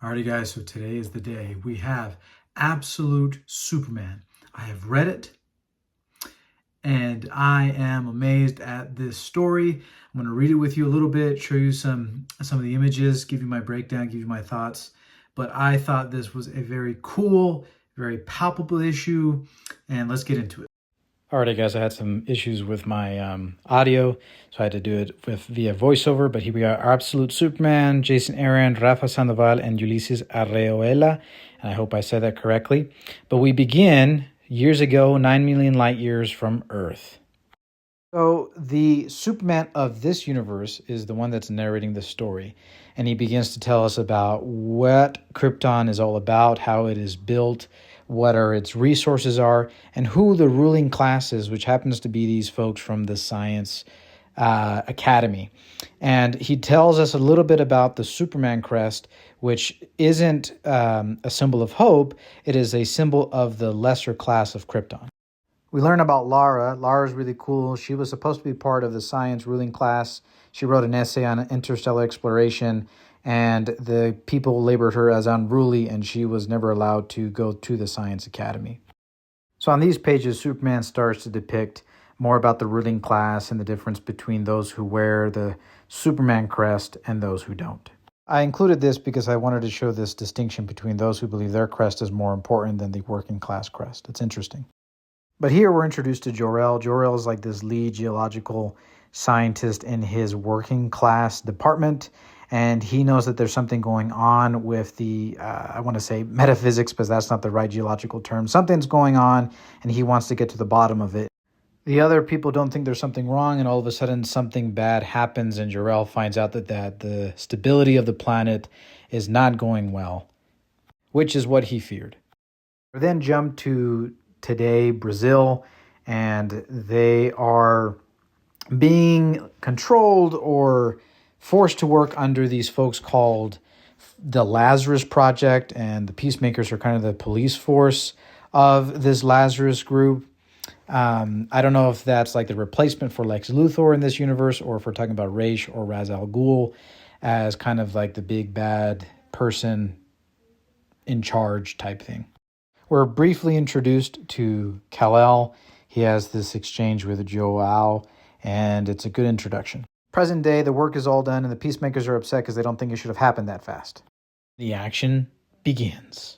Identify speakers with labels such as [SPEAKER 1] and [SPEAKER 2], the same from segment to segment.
[SPEAKER 1] Alrighty guys, so today is the day. We have Absolute Superman. I have read it and I am amazed at this story. I'm going to read it with you a little bit, show you some of the images, give you my breakdown, give you my thoughts. But I thought this was a very cool, very palpable issue, and let's get into it. Alrighty guys, I had some issues with my audio, so I had to do it via voiceover, but here we are, Absolute Superman, Jason Aaron, Rafa Sandoval, and Ulises Arreola, and I hope I said that correctly. But we begin years ago, 9 million light years from Earth. So the Superman of this universe is the one that's narrating the story, and he begins to tell us about what Krypton is all about, how it is built, what its resources are, and who the ruling class is, which happens to be these folks from the Science Academy. And he tells us a little bit about the Superman crest, which isn't a symbol of hope. It is a symbol of the lesser class of Krypton. We learn about Lara. Lara's really cool. She was supposed to be part of the science ruling class. She wrote an essay on interstellar exploration, and the people labored her as unruly, and she was never allowed to go to the Science Academy. So on these pages, Superman starts to depict more about the ruling class and the difference between those who wear the Superman crest and those who don't. I included this because I wanted to show this distinction between those who believe their crest is more important than the working class crest. It's interesting. But here we're introduced to Jor-El. Jor-El is like this lead geological scientist in his working class department, and he knows that there's something going on with the, I want to say metaphysics, but that's not the right geological term. Something's going on, and he wants to get to the bottom of it. The other people don't think there's something wrong, and all of a sudden something bad happens, and Jor-El finds out that the stability of the planet is not going well, which is what he feared. We then jump to today, Brazil, and they are being controlled or forced to work under these folks called the Lazarus Project, and the Peacemakers are kind of the police force of this Lazarus group. I don't know if that's like the replacement for Lex Luthor in this universe, or if we're talking about Ra's or Ra's al Ghul as kind of like the big bad person in charge type thing. We're briefly introduced to Kal-El. He has this exchange with Joao, and it's a good introduction. Present day, the work is all done, and the Peacemakers are upset because they don't think it should have happened that fast. The action begins.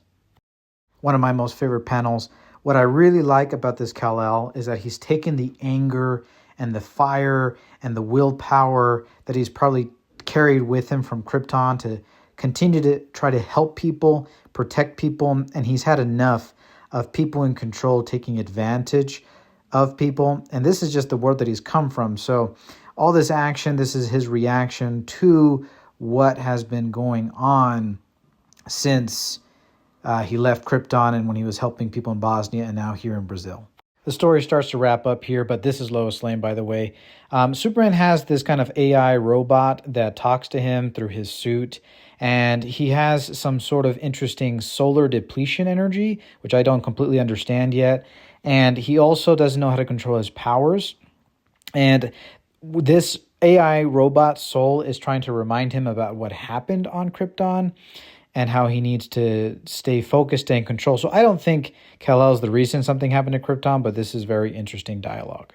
[SPEAKER 1] One of my most favorite panels. What I really like about this Kal-El is that he's taken the anger and the fire and the willpower that he's probably carried with him from Krypton to continue to try to help people, protect people, and he's had enough of people in control taking advantage of people, and this is just the world that he's come from. So all this action, this is his reaction to what has been going on since he left Krypton and when he was helping people in Bosnia and now here in Brazil. The story starts to wrap up here, but this is Lois Lane, by the way. Superman has this kind of AI robot that talks to him through his suit, and he has some sort of interesting solar depletion energy, which I don't completely understand yet. And he also doesn't know how to control his powers. And this AI robot soul is trying to remind him about what happened on Krypton and how he needs to stay focused, stay in control. So I don't think Kal-El is the reason something happened to Krypton, but this is very interesting dialogue.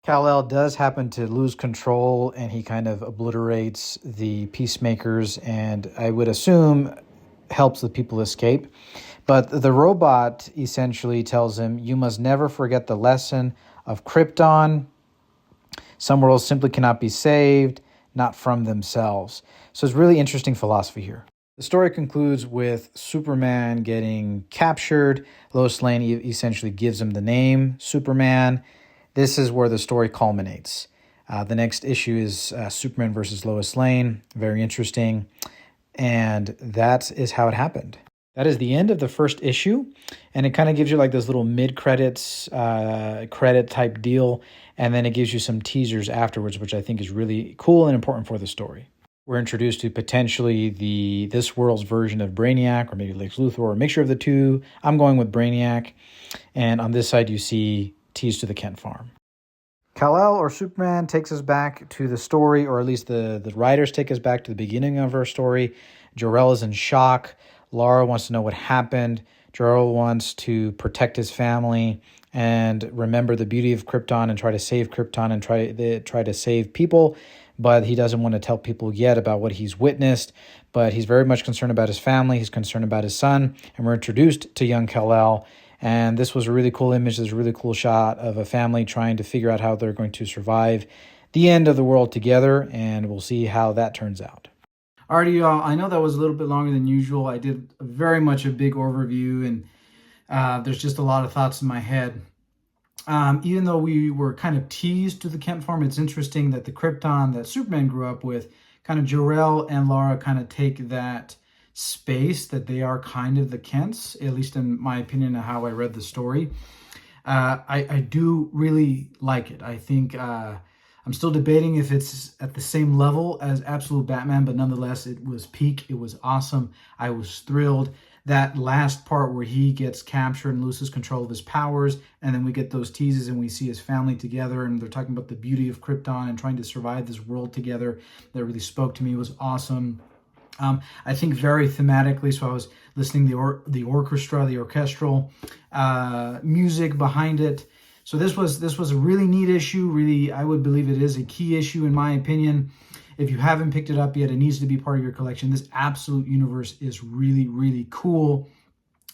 [SPEAKER 1] Kal-El does happen to lose control, and he kind of obliterates the Peacemakers, and I would assume helps the people escape. But the robot essentially tells him, you must never forget the lesson of Krypton. Some worlds simply cannot be saved, not from themselves. So it's really interesting philosophy here. The story concludes with Superman getting captured. Lois Lane essentially gives him the name Superman. This is where the story culminates. The next issue is Superman versus Lois Lane. Very interesting. And that is how it happened. That is the end of the first issue. And it kind of gives you like this little mid-credits credit type deal. And then it gives you some teasers afterwards, which I think is really cool and important for the story. We're introduced to potentially this world's version of Brainiac, or maybe Lex Luthor, or a mixture of the two. I'm going with Brainiac. And on this side, you see Tease to the Kent farm. Kal-El or Superman takes us back to the story, or at least the writers take us back to the beginning of our story. Jor-El is in shock. Lara wants to know what happened. Jor-El wants to protect his family and remember the beauty of Krypton and try to save Krypton and try to save people. But he doesn't want to tell people yet about what he's witnessed. But he's very much concerned about his family. He's concerned about his son. And we're introduced to young Kal-El. And this was a really cool image. There's a really cool shot of a family trying to figure out how they're going to survive the end of the world together. And we'll see how that turns out. Alrighty, y'all. I know that was a little bit longer than usual. I did very much a big overview, and there's just a lot of thoughts in my head. Even though we were kind of teased to the Kent farm, it's interesting that the Krypton that Superman grew up with, kind of Jor-El and Lara kind of take that space that they are kind of the Kents, at least in my opinion of how I read the story. I do really like it. I think I'm still debating if it's at the same level as Absolute Batman, but nonetheless, it was peak. It was awesome. I was thrilled. That last part where he gets captured and loses control of his powers, and then we get those teases and we see his family together, and they're talking about the beauty of Krypton and trying to survive this world together. That really spoke to me. It was awesome. I think very thematically, so I was listening to the orchestral music behind it. So this was a really neat issue. Really, I would believe it is a key issue in my opinion. If you haven't picked it up yet, it needs to be part of your collection. This Absolute universe is really, really cool.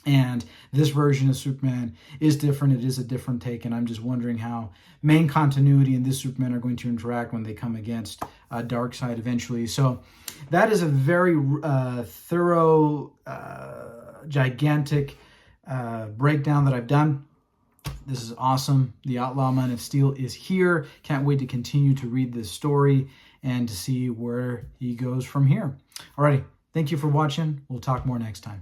[SPEAKER 1] And this version of Superman is different. It is a different take. And I'm just wondering how main continuity and this Superman are going to interact when they come against Darkseid eventually. So that is a very thorough, gigantic breakdown that I've done. This is awesome. The Outlaw Man of Steel is here. Can't wait to continue to read this story and to see where he goes from here. Alrighty, thank you for watching. We'll talk more next time.